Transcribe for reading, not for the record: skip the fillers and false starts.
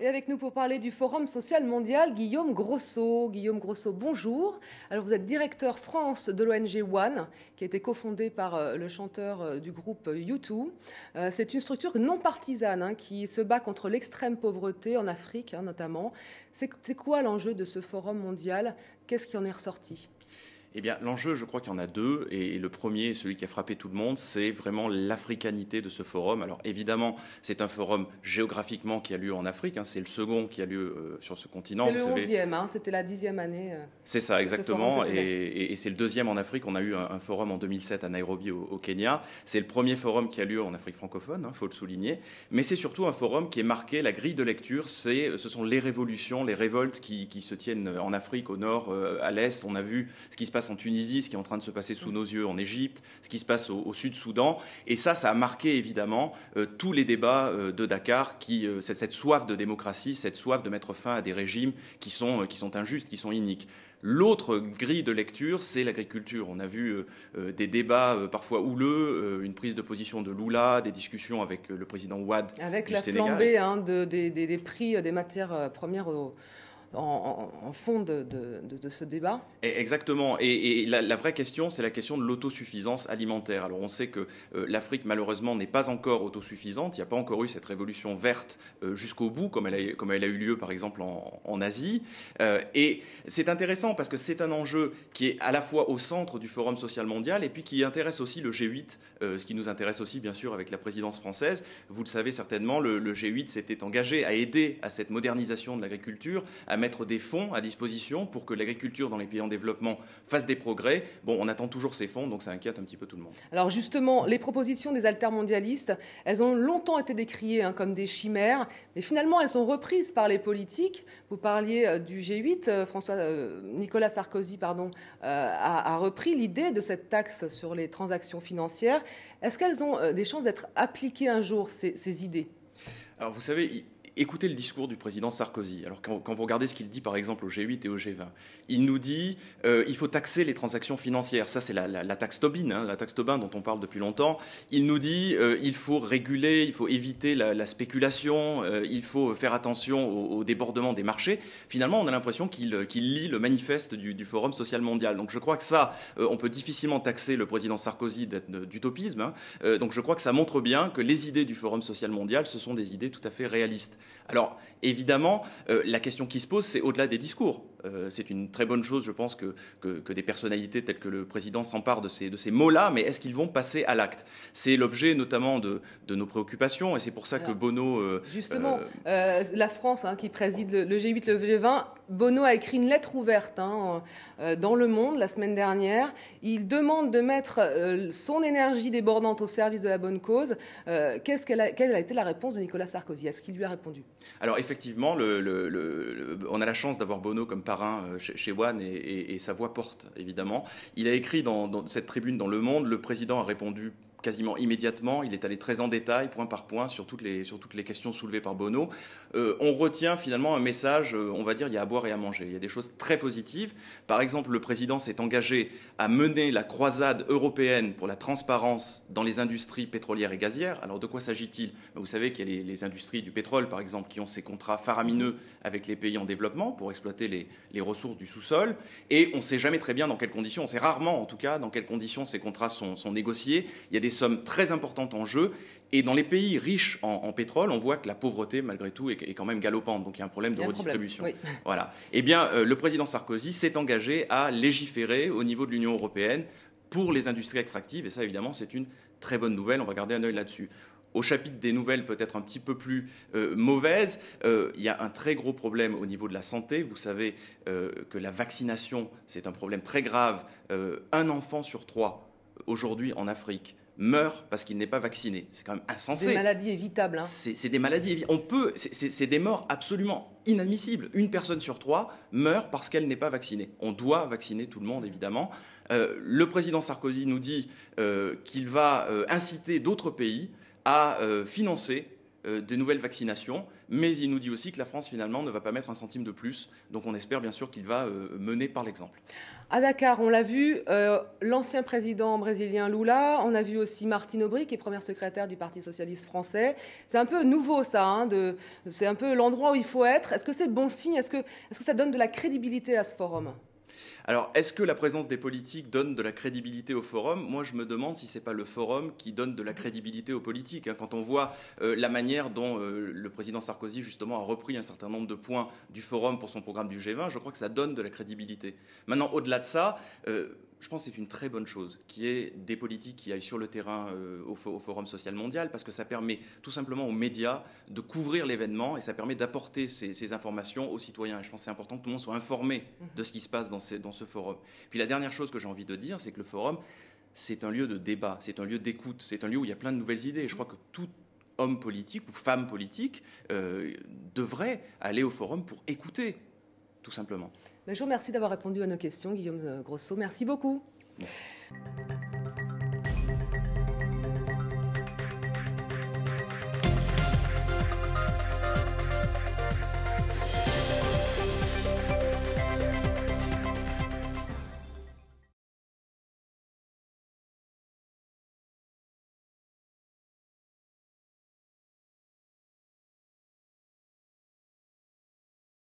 Et avec nous pour parler du Forum social mondial, Guillaume Grosso. Guillaume Grosso, bonjour. Alors vous êtes directeur France de l'ONG One, qui a été cofondée par le chanteur du groupe U2. C'est une structure non partisane qui se bat contre l'extrême pauvreté en Afrique notamment. C'est quoi l'enjeu de ce Forum mondial? Qu'est-ce qui en est ressorti? Eh bien, l'enjeu, je crois qu'il y en a deux. Et le premier, celui qui a frappé tout le monde, c'est vraiment l'africanité de ce forum. Alors, évidemment, c'est un forum géographiquement qui a lieu en Afrique. C'est le second qui a lieu sur ce continent. C'est le 11e, c'était la 10e année. C'est ça, exactement. Et c'est le deuxième en Afrique. On a eu un forum en 2007 à Nairobi, au Kenya. C'est le premier forum qui a lieu en Afrique francophone, faut le souligner. Mais c'est surtout un forum qui est marqué, la grille de lecture, ce sont les révolutions, les révoltes qui se tiennent en Afrique, au nord, à l'est. On a vu ce qui se passe en Tunisie, ce qui est en train de se passer sous nos yeux en Égypte, ce qui se passe au Sud-Soudan. Et ça a marqué évidemment tous les débats de Dakar, cette soif de démocratie, cette soif de mettre fin à des régimes qui sont injustes, qui sont iniques. L'autre grille de lecture, c'est l'agriculture. On a vu des débats parfois houleux, une prise de position de Lula, des discussions avec le président Wade avec du Sénégal. Avec la flambée des prix des matières premières en fond de ce débat. Exactement. Et la vraie question, c'est la question de l'autosuffisance alimentaire. Alors on sait que l'Afrique, malheureusement, n'est pas encore autosuffisante. Il n'y a pas encore eu cette révolution verte jusqu'au bout, comme elle a eu lieu, par exemple, en Asie. Et c'est intéressant parce que c'est un enjeu qui est à la fois au centre du Forum social mondial et puis qui intéresse aussi le G8, ce qui nous intéresse aussi, bien sûr, avec la présidence française. Vous le savez certainement, le G8 s'était engagé à aider à cette modernisation de l'agriculture, à mettre des fonds à disposition pour que l'agriculture dans les pays en développement fasse des progrès. Bon, on attend toujours ces fonds, donc ça inquiète un petit peu tout le monde. Alors justement, les propositions des altermondialistes, elles ont longtemps été décriées comme des chimères, mais finalement elles sont reprises par les politiques. Vous parliez du G8, Nicolas Sarkozy a repris l'idée de cette taxe sur les transactions financières. Est-ce qu'elles ont des chances d'être appliquées un jour, ces idées? Alors vous savez, écoutez le discours du président Sarkozy. Alors quand vous regardez ce qu'il dit par exemple au G8 et au G20, il nous dit il faut taxer les transactions financières. Ça c'est la taxe Tobin, la taxe Tobin dont on parle depuis longtemps. Il nous dit il faut réguler, il faut éviter la spéculation, il faut faire attention au débordement des marchés. Finalement, on a l'impression qu'il lit le manifeste du Forum social mondial. Donc je crois que ça, on peut difficilement taxer le président Sarkozy d'utopisme. Donc je crois que ça montre bien que les idées du Forum social mondial, ce sont des idées tout à fait réalistes. Alors, évidemment, la question qui se pose, c'est au-delà des discours. C'est une très bonne chose, je pense, que des personnalités telles que le président s'emparent de ces mots-là, mais est-ce qu'ils vont passer à l'acte? C'est l'objet notamment de nos préoccupations, et c'est pour ça que Bono... Justement, la France, qui préside le G8, le G20, Bono a écrit une lettre ouverte dans Le Monde la semaine dernière. Il demande de mettre son énergie débordante au service de la bonne cause. Quelle a été la réponse de Nicolas Sarkozy? Est-ce qu'il lui a répondu? Alors effectivement, on a la chance d'avoir Bono comme parrain chez One et sa voix porte, évidemment. Il a écrit dans cette tribune dans Le Monde, le président a répondu quasiment immédiatement. Il est allé très en détail, point par point, sur toutes les questions soulevées par Bono. On retient finalement un message, on va dire, il y a à boire et à manger. Il y a des choses très positives. Par exemple, le président s'est engagé à mener la croisade européenne pour la transparence dans les industries pétrolières et gazières. Alors de quoi s'agit-il? Vous savez qu'il y a les industries du pétrole, par exemple, qui ont ces contrats faramineux avec les pays en développement pour exploiter les ressources du sous-sol. Et on ne sait jamais très bien dans quelles conditions, on sait rarement en tout cas dans quelles conditions ces contrats sont négociés. Il y a des sommes très importantes en jeu. Et dans les pays riches en pétrole, on voit que la pauvreté, malgré tout, est quand même galopante. Donc il y a un problème de redistribution. Oui. Voilà. Eh bien, le président Sarkozy s'est engagé à légiférer au niveau de l'Union européenne pour les industries extractives. Et ça, évidemment, c'est une très bonne nouvelle. On va garder un œil là-dessus. Au chapitre des nouvelles peut-être un petit peu plus mauvaises, il y a un très gros problème au niveau de la santé. Vous savez que la vaccination, c'est un problème très grave. Un enfant sur 3, aujourd'hui en Afrique, meurt parce qu'il n'est pas vacciné. C'est quand même insensé. Des maladies évitables. C'est des maladies évitables. C'est des morts absolument inadmissibles. Une personne sur 3 meurt parce qu'elle n'est pas vaccinée. On doit vacciner tout le monde, évidemment. Le président Sarkozy nous dit qu'il va inciter d'autres pays à financer des nouvelles vaccinations, mais il nous dit aussi que la France finalement ne va pas mettre un centime de plus. Donc on espère bien sûr qu'il va mener par l'exemple. À Dakar, on l'a vu, l'ancien président brésilien Lula, on a vu aussi Martine Aubry, qui est première secrétaire du Parti socialiste français. C'est un peu nouveau ça, hein, c'est un peu l'endroit où il faut être. Est-ce que c'est bon signe? Est-ce que ça donne de la crédibilité à ce forum? Alors, est-ce que la présence des politiques donne de la crédibilité au forum? Moi, je me demande si ce n'est pas le forum qui donne de la crédibilité aux politiques. Quand on voit la manière dont le président Sarkozy, justement, a repris un certain nombre de points du forum pour son programme du G20, je crois que ça donne de la crédibilité. Maintenant, au-delà de ça, je pense que c'est une très bonne chose qu'il y ait des politiques qui aillent sur le terrain au Forum social mondial, parce que ça permet tout simplement aux médias de couvrir l'événement et ça permet d'apporter ces informations aux citoyens. Et je pense que c'est important que tout le monde soit informé de ce qui se passe dans ce forum. Puis la dernière chose que j'ai envie de dire, c'est que le forum, c'est un lieu de débat, c'est un lieu d'écoute, c'est un lieu où il y a plein de nouvelles idées. Et je crois que tout homme politique ou femme politique devrait aller au forum pour écouter, tout simplement. Je vous remercie d'avoir répondu à nos questions, Guillaume Grosso. Merci beaucoup. Merci.